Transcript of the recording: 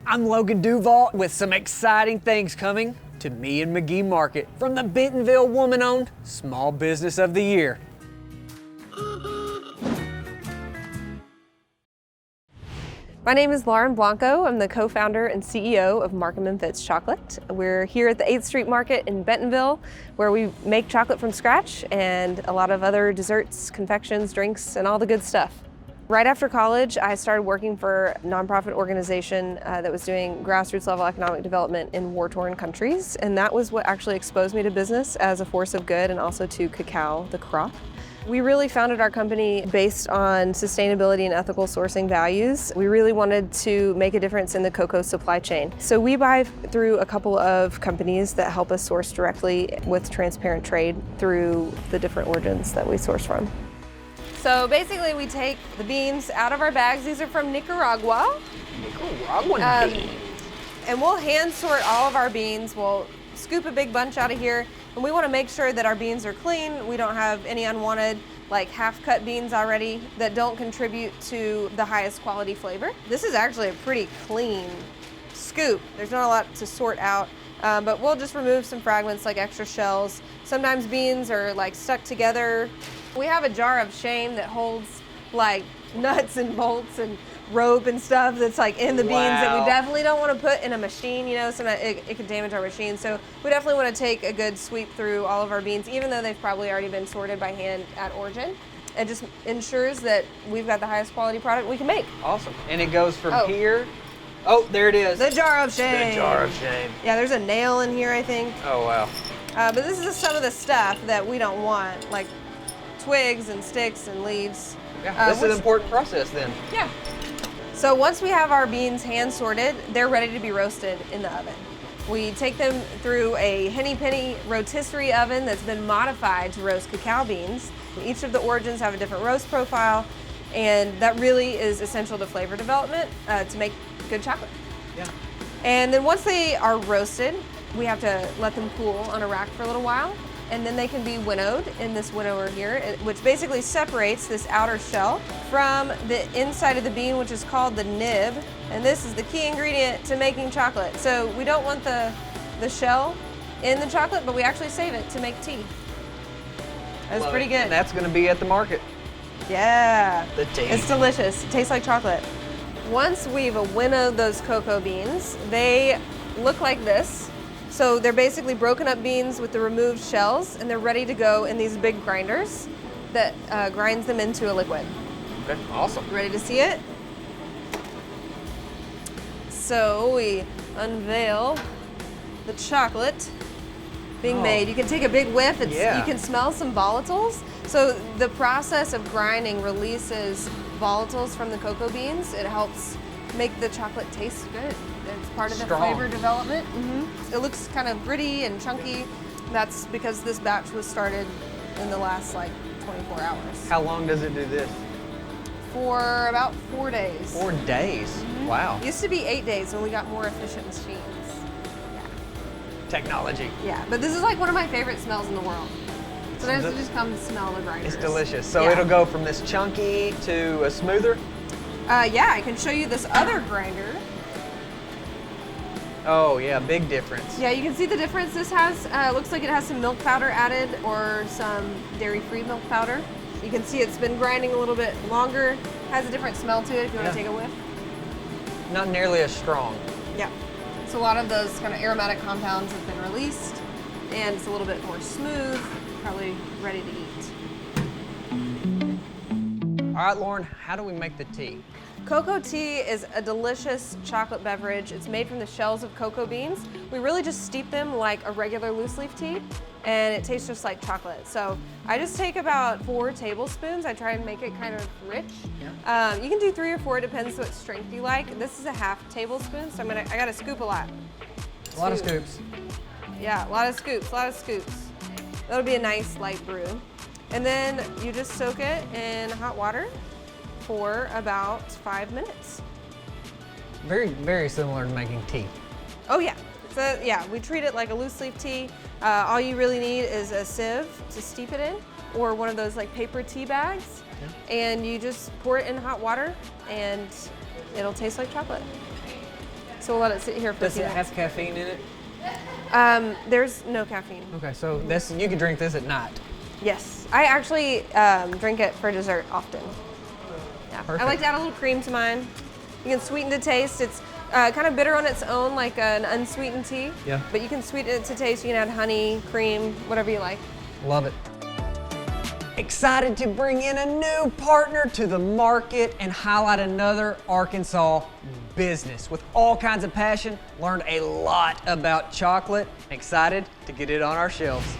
I'm Logan Duval with some exciting things coming to Me McGee Market from the Bentonville woman-owned Small Business of the Year. My name is Lauren Blanco. I'm the co-founder and CEO of Markham Fitz Chocolate. We're here at the 8th Street Market in Bentonville, where we make chocolate from scratch and a lot of other desserts, confections, drinks, and all the good stuff. Right after college, I started working for a nonprofit organization that was doing grassroots level economic development in war-torn countries, and that was what actually exposed me to business as a force of good and also to cacao, the crop. We really founded our company based on sustainability and ethical sourcing values. We really wanted to make a difference in the cocoa supply chain. So we buy through a couple of companies that help us source directly with transparent trade through the different origins that we source from. So basically we take the beans out of our bags. These are from Nicaragua. Nicaraguan beans. And we'll hand sort all of our beans. We'll scoop a big bunch out of here. And we want to make sure that our beans are clean. We don't have any unwanted, like half-cut beans already that don't contribute to the highest quality flavor. This is actually a pretty clean scoop. There's not a lot to sort out, but we'll just remove some fragments like extra shells. Sometimes beans are like stuck together. We have a jar of shame that holds like nuts and bolts and rope and stuff that's like in the beans that we definitely don't want to put in a machine, you know, so that it could damage our machine. So we definitely want to take a good sweep through all of our beans, even though they've probably already been sorted by hand at origin. It just ensures that we've got the highest quality product we can make. Awesome. And it goes from here. Oh, there it is. The jar of shame. The jar of shame. Yeah, there's a nail in here, I think. Oh, wow. But this is just some of the stuff that we don't want, like twigs and sticks and leaves. Yeah, this is an important process then. Yeah. So once we have our beans hand sorted, they're ready to be roasted in the oven. We take them through a henny penny rotisserie oven that's been modified to roast cacao beans. Each of the origins have a different roast profile, and that really is essential to flavor development to make good chocolate. Yeah. And then once they are roasted, we have to let them cool on a rack for a little while, and then they can be winnowed in this winnower here, which basically separates this outer shell from the inside of the bean, which is called the nib. And this is the key ingredient to making chocolate. So we don't want the shell in the chocolate, but we actually save it to make tea. That's pretty good. And that's going to be at the market. Yeah. The tea. It's delicious. It tastes like chocolate. Once we've winnowed those cocoa beans, they look like this. So they're basically broken up beans with the removed shells, and they're ready to go in these big grinders that grinds them into a liquid. Okay, awesome. Ready to see it? So we unveil the chocolate being made. You can take a big whiff. You can smell some volatiles. So the process of grinding releases volatiles from the cocoa beans. It helps make the chocolate taste good. It's part of the flavor development. It looks kind of gritty and chunky. That's because this batch was started in the last like 24 hours. How long does it do this? For about 4 days. 4 days? Wow. It used to be 8 days when we got more efficient machines. Yeah. Technology. Yeah, but this is like one of my favorite smells in the world. Sometimes I just come and smell the grinders. It's delicious. So it'll go from this chunky to a smoother? Yeah, I can show you this other grinder. Oh yeah, big difference. Yeah, you can see the difference this has. Looks like it has some milk powder added or some dairy-free milk powder. You can see it's been grinding a little bit longer. Has a different smell to it if you want to take a whiff. Not nearly as strong. Yeah. So a lot of those kind of aromatic compounds have been released, and it's a little bit more smooth, probably ready to eat. All right, Lauren, how do we make the tea? Cocoa tea is a delicious chocolate beverage. It's made from the shells of cocoa beans. We really just steep them like a regular loose leaf tea, and it tastes just like chocolate. So I just take about 4 tablespoons. I try and make it kind of rich. Yeah. You can do 3 or 4, depends what strength you like. This is a ½ tablespoon, so I gotta scoop a lot. A lot of scoops. Yeah, a lot of scoops, That'll be a nice light brew. And then you just soak it in hot water for about 5 minutes. Very, very similar to making tea. Oh yeah. So yeah, we treat it like a loose leaf tea. All you really need is a sieve to steep it in, or one of those like paper tea bags. Yeah. And you just pour it in hot water and it'll taste like chocolate. So we'll let it sit here for a Does few it minutes. have caffeine in it? There's no caffeine. Okay, so this you can drink this at night. Yes, I actually drink it for dessert often. Yeah. Perfect. I like to add a little cream to mine. You can sweeten to taste. It's kind of bitter on its own, like an unsweetened tea. Yeah. But you can sweeten it to taste. You can add honey, cream, whatever you like. Love it. Excited to bring in a new partner to the market and highlight another Arkansas business with all kinds of passion. Learned a lot about chocolate. Excited to get it on our shelves.